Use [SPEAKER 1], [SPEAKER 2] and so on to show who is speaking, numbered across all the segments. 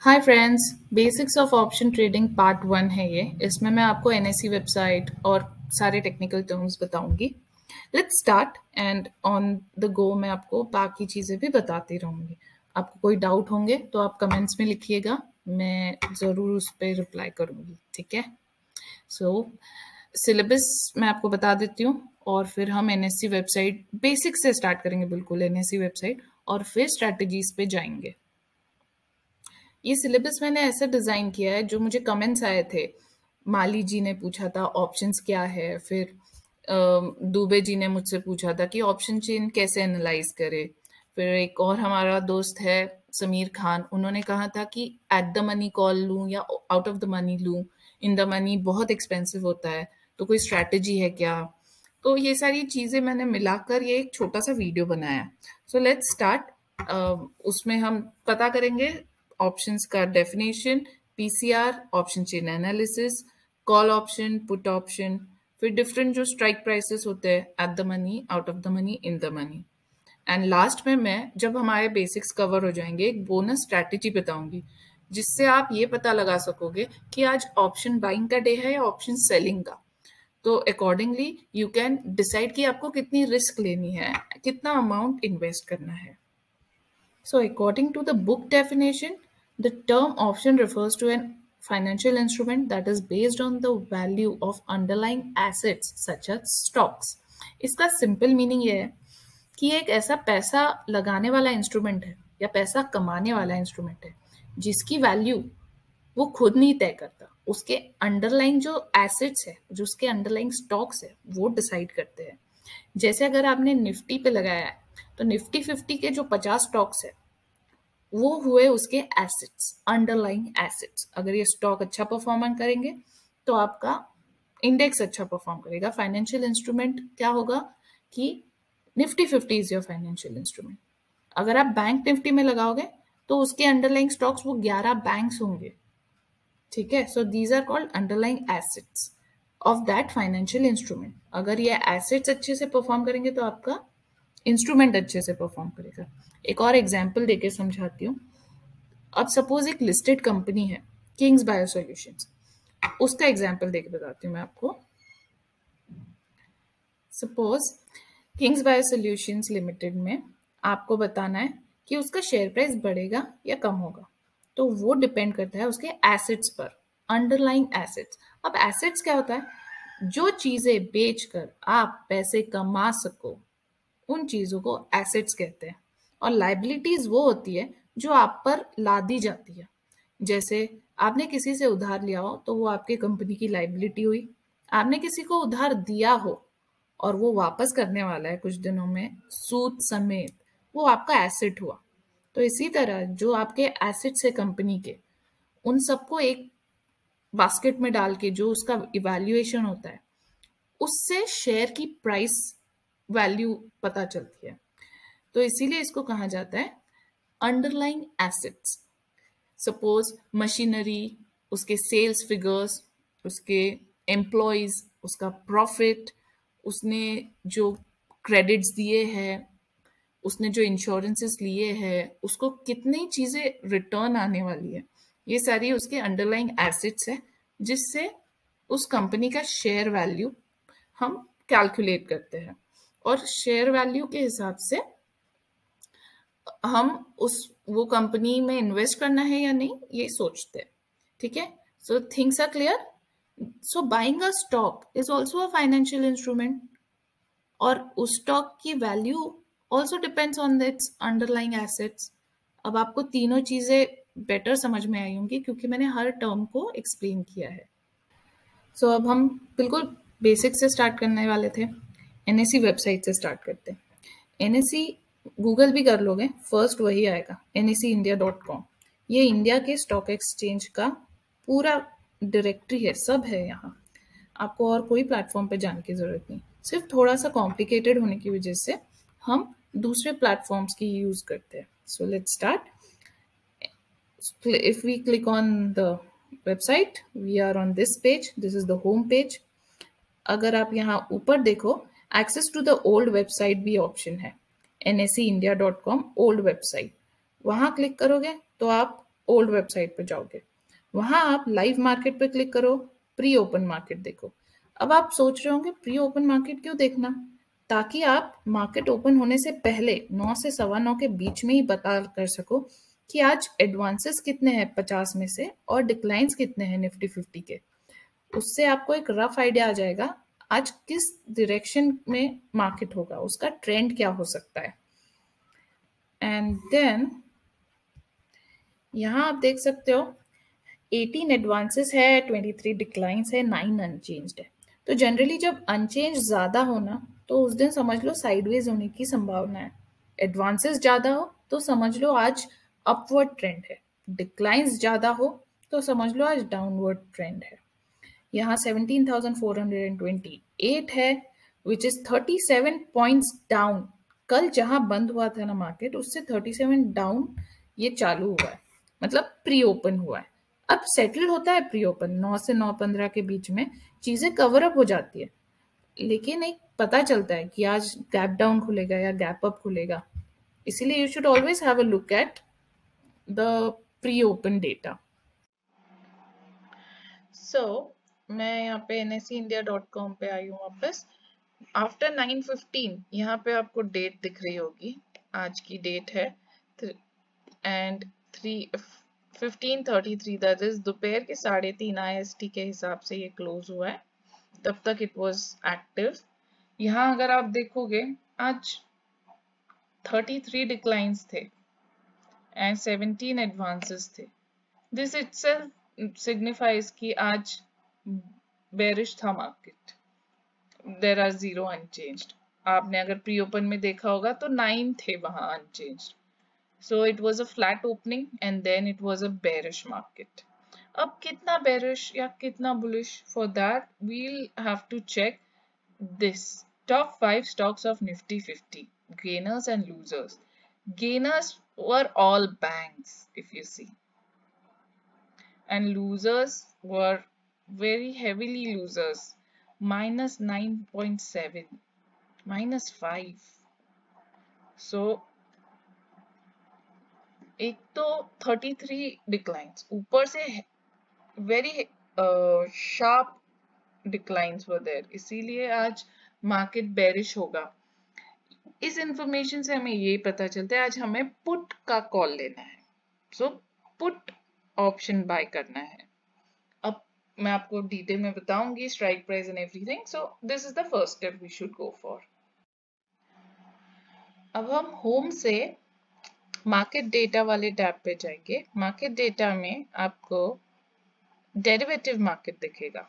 [SPEAKER 1] Hi friends, basics of option trading part 1 है ये। इसमें मैं आपको एनएससी वेबसाइट और सारे टेक्निकल टर्म्स बताऊंगी। Let's start and on the go मैं आपको बाकी चीज़ें भी बताती रहूंगी। आपको कोई डाउट होंगे तो आप कमेंट्स में लिखिएगा, मैं ज़रूर उस पर रिप्लाई करूंगी। ठीक है। सो सिलेबस मैं आपको बता देती हूँ और फिर हम एनएससी वेबसाइट बेसिक से स्टार्ट करेंगे, बिल्कुल एनएससी वेबसाइट, और फिर स्ट्रैटेजीज पे जाएंगे। ये सिलेबस मैंने ऐसा डिज़ाइन किया है, जो मुझे कमेंट्स आए थे। माली जी ने पूछा था ऑप्शंस क्या है, फिर दुबे जी ने मुझसे पूछा था कि ऑप्शन चेन कैसे एनालाइज करे। फिर एक और हमारा दोस्त है समीर खान, उन्होंने कहा था कि एट द मनी कॉल लूँ या आउट ऑफ द मनी लूँ, इन द मनी बहुत एक्सपेंसिव होता है, तो कोई स्ट्रैटेजी है क्या। तो ये सारी चीज़ें मैंने मिलाकर ये एक छोटा सा वीडियो बनाया। So let's start. उसमें हम पता करेंगे ऑप्शंस का definition, PCR, option chain analysis, call option, put option, फिर डिफरेंट जो स्ट्राइक प्राइसेस होते हैं, eight the money, out of the money, in the money. And last में मैं, जब हमारे बेसिक्स कवर हो जाएंगे, एक बोनस स्ट्रैटेजी बताऊंगी, जिससे आप ये पता लगा सकोगे कि आज ऑप्शन बाइंग का डे है या ऑप्शन सेलिंग का। तो अकॉर्डिंगली यू कैन डिसाइड कि आपको कितनी रिस्क लेनी है, कितना अमाउंट इन्वेस्ट करना है। So, according to the book definition, the term option refers to an financial instrument that is based on the value of underlying assets such as stocks. इसका simple meaning ये है कि एक ऐसा पैसा लगाने वाला इंस्ट्रूमेंट है या पैसा कमाने वाला इंस्ट्रूमेंट है जिसकी वैल्यू वो खुद नहीं तय करता, उसके अंडरलाइंग जो एसेट्स है, जो उसके अंडरलाइंग स्टॉक्स है, वो डिसाइड करते हैं। जैसे अगर आपने निफ्टी पे लगाया है, तो निफ्टी 50 के जो 50 स्टॉक्स है वो हुए उसके एसेट्स, अंडरलाइंग एसेट्स। अगर ये स्टॉक अच्छा परफॉर्म करेंगे तो आपका इंडेक्स अच्छा परफॉर्म करेगा। फाइनेंशियल इंस्ट्रूमेंट क्या होगा कि Nifty 50 is your financial instrument. अगर आप बैंक निफ्टी में लगाओगे तो उसके अंडरलाइंग स्टॉक्स वो 11 बैंक्स होंगे। ठीक है। So these are called underlying assets of that financial instrument. अगर ये एसेट्स अच्छे से परफॉर्म करेंगे तो आपका इंस्ट्रूमेंट अच्छे से परफॉर्म करेगा। एक और एग्जाम्पल देके समझाती हूँ। अब सपोज एक लिस्टेड कंपनी है, किंग्स बायो सॉल्यूशंस, उसका एग्जाम्पल देके बताती हूँ मैं आपको। Suppose Kings bio solutions limited में आपको बताना है कि उसका शेयर प्राइस बढ़ेगा या कम होगा, तो वो डिपेंड करता है उसके एसेट्स पर, अंडरलाइंग एसेट्स। अब एसेट्स क्या होता है? जो चीजें बेचकर आप पैसे कमा सको, उन चीजों को एसेट्स कहते हैं। और लाइबिलिटीज वो होती है जो आप पर लादी जाती है। जैसे आपने किसी से उधार लिया हो तो वो आपके कंपनी की लाइबिलिटी हुई। आपने किसी को उधार दिया हो और वो वापस करने वाला है कुछ दिनों में सूद समेत, वो आपका एसेट हुआ। तो इसी तरह जो आपके एसेट्स है कंपनी के, उन सबको एक बास्केट में डाल के जो उसका इवैल्यूएशन होता है, उससे शेयर की प्राइस वैल्यू पता चलती है। तो इसीलिए इसको कहा जाता है अंडरलाइंग एसेट्स। सपोज मशीनरी, उसके सेल्स फिगर्स, उसके एम्प्लॉयज, उसका प्रॉफिट, उसने जो क्रेडिट्स दिए हैं, उसने जो इंश्योरेंसेस लिए हैं, उसको कितनी चीज़ें रिटर्न आने वाली है, ये सारी उसके अंडरलाइंग एसेट्स है, जिससे उस कंपनी का शेयर वैल्यू हम कैलकुलेट करते हैं। और शेयर वैल्यू के हिसाब से हम उस वो कंपनी में इन्वेस्ट करना है या नहीं, ये सोचते हैं। ठीक है। So things are clear. So buying a stock is also a financial instrument, और उस स्टॉक की value also depends on its underlying assets. अब आपको तीनों चीजें बेटर समझ में आई होंगी क्योंकि मैंने हर टर्म को एक्सप्लेन किया है। सो अब हम बिल्कुल बेसिक से स्टार्ट करने वाले थे। एनएससी वेबसाइट से स्टार्ट करते हैं। एनएससी गूगल भी कर लोगे, फर्स्ट वही आएगा, NSEindia.com। ये इंडिया के स्टॉक एक्सचेंज का पूरा डायरेक्टरी है, सब है यहाँ। आपको और कोई प्लेटफॉर्म पे जाने की ज़रूरत नहीं। सिर्फ थोड़ा सा कॉम्प्लिकेटेड होने की वजह से हम दूसरे प्लेटफॉर्म्स की यूज़ करते हैं। So let's start. If we click on the website, we are on this page. This is the home page. अगर आप यहाँ ऊपर देखो, access to the old website भी ऑप्शन है, NSEindia.com ओल्ड वेबसाइट। वहाँ क्लिक करोगे तो आप ओल्ड वेबसाइट पे जाओगे, वहां आप लाइव मार्केट पे क्लिक करो, प्री ओपन मार्केट देखो। अब आप सोच रहे होंगे प्री ओपन मार्केट क्यों देखना? ताकि आप मार्केट ओपन होने से पहले 9 से 9:15 के बीच में ही पता कर सको कि आज एडवांसेस कितने हैं 50 में से और डिक्लाइंस कितने हैं निफ्टी 50 के। उससे आपको एक रफ आइडिया आ जाएगा आज किस डायरेक्शन में मार्केट होगा, उसका ट्रेंड क्या हो सकता है। एंड देन यहाँ आप देख सकते हो 18 एडवांसेस है, 23 डिक्लाइंस है, 9 अनचेंज्ड है। तो जनरली जब अनचेंज ज्यादा होना तो उस दिन समझ लो साइडवेज होने की संभावना है। एडवांसेस ज्यादा हो तो समझ लो आज अपवर्ड ट्रेंड है, डिक्लाइंस ज्यादा हो तो समझ लो आज डाउनवर्ड ट्रेंड है। यहाँ 17,428 है विच इज 37 पॉइंट्स डाउन। कल जहां बंद हुआ था ना मार्केट उससे 37 डाउन ये चालू हुआ है, मतलब प्री ओपन हुआ है। अब सेटल होता है प्री ओपन 9 से 9:15 के बीच में चीजें कवर अप हो जाती है, लेकिन एक पता चलता है कि आज गैप डाउन खुलेगा या गैप अप खुलेगा। इसीलिए you should always have a look at the pre open data. So मैं यहाँ पे nsindia.com पे आई हूँ वापस। आफ्टर 9:15 यहाँ पे आपको डेट दिख रही होगी, आज की डेट है एंड 15:33 दैट इज दोपहर के 3:30 IST के हिसाब से ये क्लोज हुआ है। तब तक इट वाज एक्टिव। यहाँ अगर आप देखोगे आज 33 डिक्लाइंस थे एंड 17 एडवांसेस थे। दिस इटसेल्फ सिग्निफाइज कि आज बेरिश था मार्केट। There are 0 unchanged. आपने अगर प्री ओपन में देखा होगा तो 9 थे वहां unchanged. So it was a flat opening and then it was a bearish market. अब कितना bearish या कितना bullish, for that we'll have to check this top 5 stocks of Nifty 50 gainers and losers. Gainers were all banks if you see, and losers were very heavily losers, minus 9.7, minus 5. So एक तो 33 declines, ऊपर से very sharp declines were there, इसीलिए आज market bearish होगा। इस information से हमें ये पता चलता है आज हमें पुट का कॉल लेना है। सो पुट ऑप्शन बाय करना है। अब मैं आपको डिटेल में बताऊंगी strike price and everything. So this is the first step we should go for. अब हम होम से मार्केट डेटा वाले टैब पे जाएंगे। मार्केट डेटा में आपको डेरिवेटिव मार्केट दिखेगा।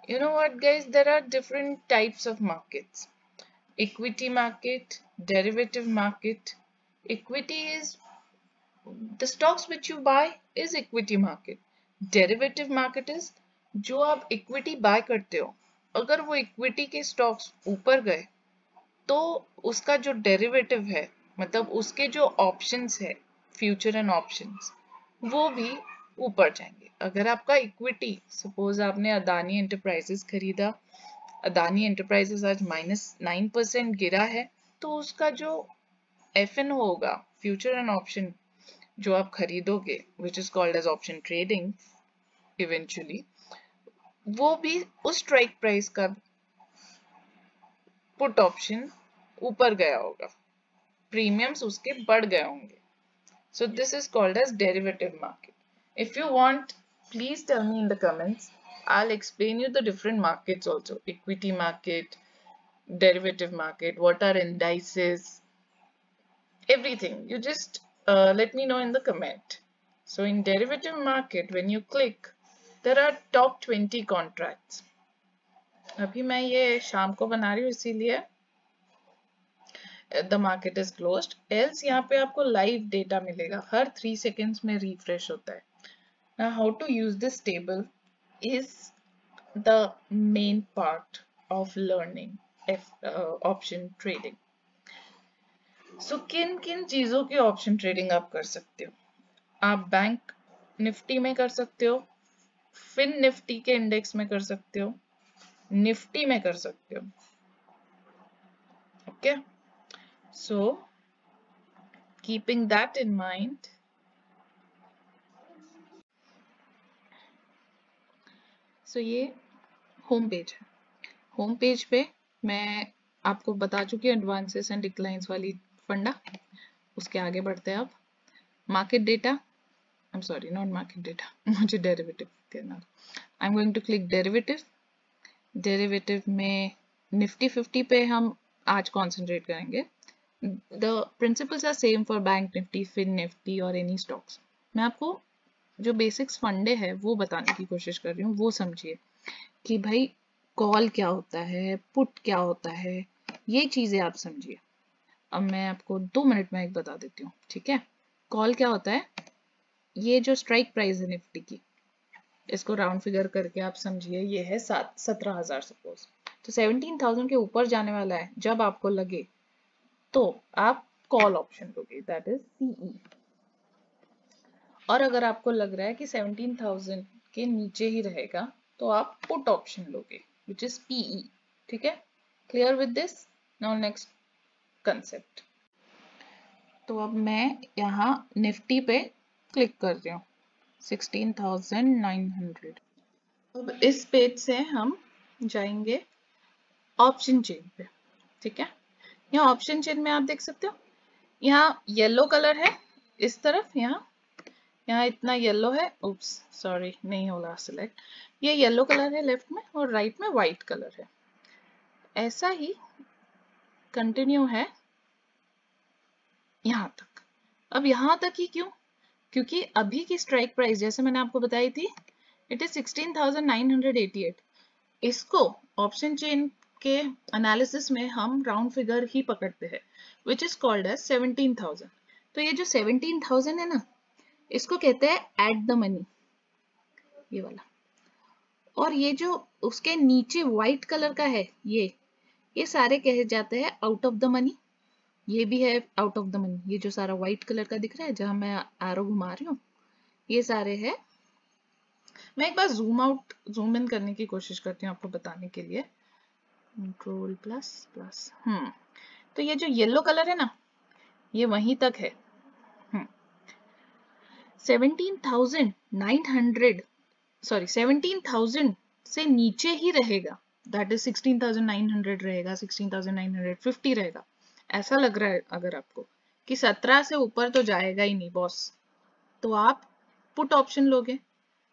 [SPEAKER 1] You know what guys, there are different types of markets. Equity market, derivative market. Equity is the stocks which you buy is equity market. Derivative market is जो आप equity bye करते हो, अगर वो equity के stocks ऊपर गए तो उसका जो डेरिवेटिव है, मतलब उसके जो ऑप्शंस है, फ्यूचर एंड ऑप्शंस, वो भी ऊपर जाएंगे। अगर आपका इक्विटी, सपोज आपने अदानी एंटरप्राइजेस खरीदा, अदानी एंटरप्राइजेस आज -9% गिरा है, तो उसका जो FN होगा, फ्यूचर एंड ऑप्शन जो आप खरीदोगे, which is called as option trading eventually, वो भी उस स्ट्राइक प्राइस का पुट ऑप्शन ऊपर गया होगा, प्रीमियम्स उसके बढ़ गए होंगे। So this is called as derivative market. If you want, please tell me in the comments. I'll explain you the different markets also. Equity market, derivative market, what are indices, everything. You just let me know in the comment. So in derivative market, when you click, there are top 20 contracts. अभी मैं ये शाम को बना रही हूँ इसीलिए the market is closed. Else यहाँ पे आपको live data मिलेगा, हर 3 seconds में refresh होता है। Now how to use this table is the main part of learning option trading. So किन किन चीजों की option trading आप कर सकते हो? आप बैंक निफ्टी में कर सकते हो, फिन निफ्टी के इंडेक्स में कर सकते हो, निफ्टी में कर सकते हो। Okay, so keeping that in mind, सो ये होम पेज है। होम पेज पे मैं आपको बता चुकी हूँ एडवांसेस एंड डिक्लाइंस वाली फंडा। उसके आगे बढ़ते हैं अब। Market data, I am sorry not market data, मुझे डेरिवेटिव कहना। I am going to click derivative. Derivative में निफ्टी 50 पे हम आज कॉन्सेंट्रेट करेंगे। The principles are same for bank Nifty, Fin Nifty और एनी स्टॉक्स। मैं आपको जो बेसिक्स फंडे है वो बताने की कोशिश कर रही हूँ, वो समझिए कि भाई कॉल क्या होता है, पुट क्या होता है, ये चीजें आप समझिए। अब मैं आपको 2 मिनट में एक बता देती हूँ, ठीक है। कॉल क्या होता है, ये जो स्ट्राइक प्राइस है निफ्टी की, इसको राउंड फिगर करके आप समझिए ये है 17,000 सपोज। तो 17,000 के ऊपर जाने वाला है जब आपको लगे तो आप कॉल ऑप्शन लोगे, दैट इज सीई। और अगर आपको लग रहा है कि 17,000 के नीचे ही रहेगा तो आप पुट ऑप्शन लोगे, विच इज पीई। ठीक है, clear with this? Now next concept. तो अब मैं यहाँ निफ्टी पे क्लिक कर रही हूँ, 16,900। अब इस पेज से हम जाएंगे ऑप्शन चेन पे, ठीक है। यहाँ ऑप्शन चेन में आप देख सकते हो, यहाँ येलो कलर है इस तरफ, यहाँ इतना येलो है, उप्स सॉरी नहीं होगा सिलेक्ट। ये येलो कलर है लेफ्ट में और राइट में व्हाइट कलर है। ऐसा ही कंटिन्यू है यहाँ तक। अब यहाँ तक ही क्यों? क्योंकि अभी की स्ट्राइक प्राइस जैसे मैंने आपको बताई थी, इट इज 16,988। इसको ऑप्शन चेन के एनालिसिस में हम राउंड फिगर ही पकड़ते हैं, विच इज कॉल्ड एज 17,000। तो ये जो 17,000 है ना, इसको कहते हैं एट द मनी, ये वाला। और ये जो उसके नीचे व्हाइट कलर का है, ये सारे कहे जाते हैं आउट ऑफ द मनी। ये भी है आउट ऑफ द मनी, ये जो सारा व्हाइट कलर का दिख रहा है जहां मैं एरो घुमा रही हूँ, ये सारे है। मैं एक बार जूम आउट जूम इन करने की कोशिश करती हूँ आपको बताने के लिए, कंट्रोल प्लस प्लस। तो ये जो येलो कलर है ना, ये वहीं तक है। 17,900 सॉरी 17,000 से नीचे ही रहेगा, दैट इज 16,900 रहेगा, 16,950 रहेगा। ऐसा लग रहा है अगर आपको कि 17 से ऊपर तो जाएगा ही नहीं बॉस, तो आप पुट ऑप्शन लोगे।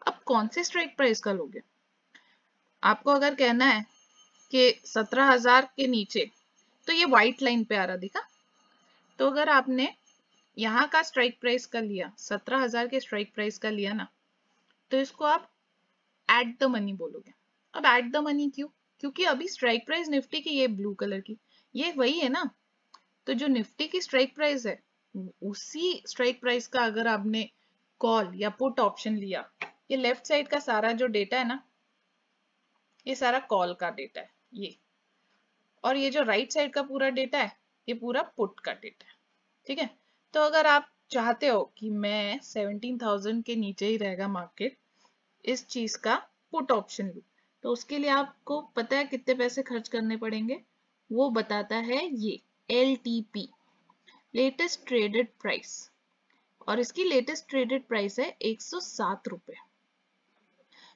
[SPEAKER 1] अब कौन से स्ट्राइक प्राइस का लोगे? आपको अगर कहना है कि 17,000 के नीचे, तो ये व्हाइट लाइन पे आ रहा दिखा, तो अगर आपने यहाँ का स्ट्राइक प्राइस का लिया, 17,000 के स्ट्राइक प्राइस का लिया ना, तो इसको आप एट द मनी बोलोगे। अब एट द मनी क्यों? क्योंकि अभी स्ट्राइक प्राइस निफ्टी की ये ब्लू कलर की, ये वही है ना। तो जो निफ्टी की स्ट्राइक प्राइस है, उसी स्ट्राइक प्राइस का अगर आपने कॉल या पुट ऑप्शन लिया, ये लेफ्ट साइड का सारा जो डेटा है ना, ये सारा कॉल का डेटा है ये, और ये जो राइट साइड का पूरा डेटा है, ये पूरा पुट का डेटा है। ठीक है, तो अगर आप चाहते हो कि मैं 17,000 के नीचे ही रहेगा मार्केट, इस चीज का पुट ऑप्शन लूं, तो उसके लिए आपको पता है कितने पैसे खर्च करने पड़ेंगे? वो बताता है ये LTP, लेटेस्ट ट्रेडेड प्राइस, और इसकी लेटेस्ट ट्रेडेड प्राइस है 107 रुपए।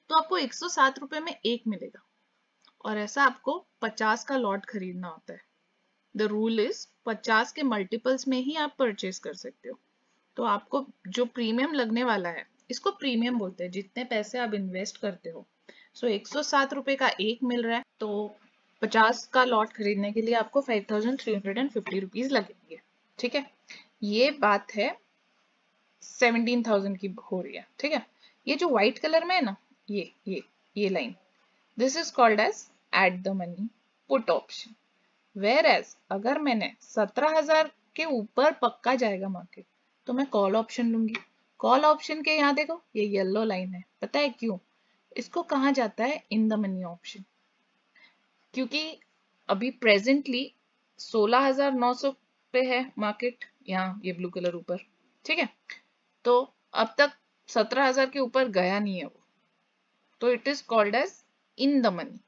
[SPEAKER 1] तो आपको 107 रुपए में एक मिलेगा, और ऐसा आपको 50 का लॉट खरीदना होता है। द रूल इज 50 के मल्टीपल्स में ही आप परचेज कर सकते हो। तो आपको जो प्रीमियम लगने वाला है, इसको प्रीमियम बोलते हैं, जितने पैसे आप इन्वेस्ट करते हो। सो 107 रुपए का एक मिल रहा है, तो 50 का लॉट खरीदने के लिए आपको 5,350 रुपीज लगेंगे। ठीक है, ये बात है 17,000 की हो रही है। ठीक है, ये जो व्हाइट कलर में है ना, ये line, this is called as at the money put option. Whereas अगर मैंने 17,000 के ऊपर पक्का जाएगा मार्केट, तो मैं कॉल ऑप्शन लूंगी। कॉल ऑप्शन के यहाँ देखो ये येलो लाइन है, पता है क्यों? इसको कहा जाता है इन द मनी ऑप्शन, क्योंकि अभी प्रेजेंटली 16,900 पे है मार्केट, यहाँ ये ब्लू कलर ऊपर। ठीक है, तो अब तक 17,000 के ऊपर गया नहीं है वो, तो it is called as in the money.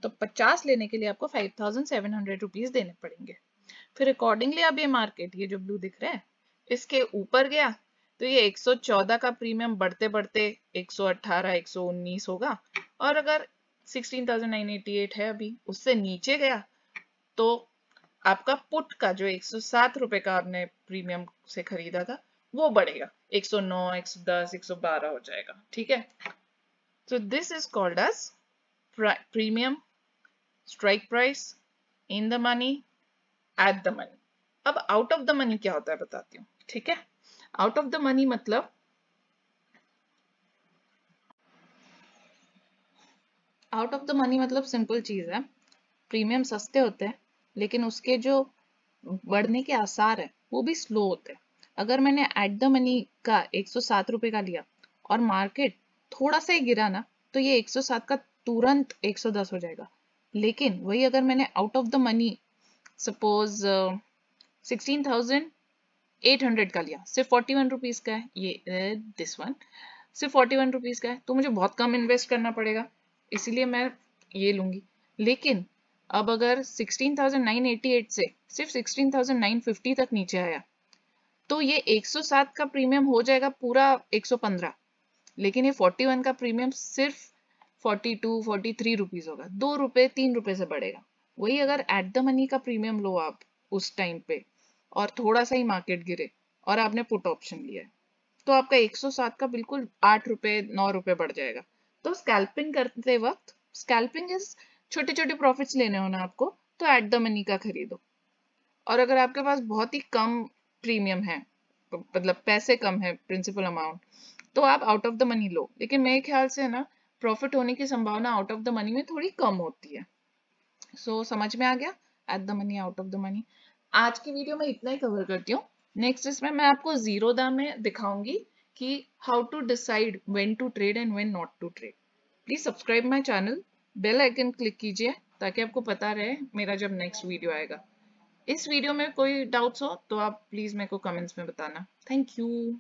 [SPEAKER 1] तो 50 लेने के लिए आपको 5,700 रुपीज देने पड़ेंगे। फिर अकॉर्डिंगली अब ये मार्केट, ये जो ब्लू दिख रहा है, इसके ऊपर गया तो ये 114 का प्रीमियम बढ़ते बढ़ते 118 119 होगा, और अगर 16,988 है अभी, उससे नीचे गया तो आपका पुट का जो 107 रुपए का आपने प्रीमियम से खरीदा था वो बढ़ेगा, 109 110 112 हो जाएगा। ठीक है, so this is called as premium, strike price, in the money, at the money। अब आउट ऑफ द मनी क्या होता है बताती हूँ। ठीक है, आउट ऑफ द मनी मतलब सिंपल चीज है, प्रीमियम सस्ते होते हैं लेकिन उसके जो बढ़ने के आसार है वो भी स्लो होते हैं। अगर मैंने एट द मनी का 107 रुपए का लिया और मार्केट थोड़ा सा ही गिरा ना, तो ये 107 का तुरंत 110 हो जाएगा। लेकिन वही अगर मैंने out of the money suppose 16,800 का लिया, सिर्फ 41 रुपीज का है ये, दिस वन सिर्फ 41 रुपीज का है, तो मुझे बहुत कम इन्वेस्ट करना पड़ेगा, इसीलिए मैं ये लूंगी। लेकिन अब अगर 16,988 से सिर्फ 16,950 तक नीचे आया तो ये 107 का प्रीमियम हो जाएगा पूरा 115, लेकिन ये 41 का प्रीमियम सिर्फ 42 43 रुपीज होगा, 2 रुपए 3 रुपए से बढ़ेगा। वही अगर एट द मनी का प्रीमियम लो आप उस टाइम पे और थोड़ा सा ही मार्केट गिरे और आपने पुट ऑप्शन लिया है, तो आपका 107 का बिल्कुल 8 रुपए 9 रुपए बढ़ जाएगा। तो स्कैल्पिंग करते वक्त, स्कैल्पिंग इज छोटे छोटे प्रॉफिट्स लेने हो ना आपको, तो एट द मनी का खरीदो। और अगर आपके पास बहुत ही कम प्रीमियम है, मतलब पैसे कम है प्रिंसिपल अमाउंट, तो आप आउट ऑफ द मनी लो, लेकिन मेरे ख्याल से ना प्रॉफिट होने की संभावना आउट ऑफ द मनी में थोड़ी कम होती है। सो समझ में आ गया, eight the money out of the money. आज की वीडियो में इतना ही कवर करती हूँ। नेक्स्ट इसमें मैं आपको जीरोधा में दिखाऊंगी कि how to decide when to trade and when not to trade. Please subscribe my channel, bell icon click कीजिए ताकि आपको पता रहे मेरा जब नेक्स्ट वीडियो आएगा। इस वीडियो में कोई डाउट्स हो तो आप प्लीज मेरे को कमेंट्स में बताना। Thank you.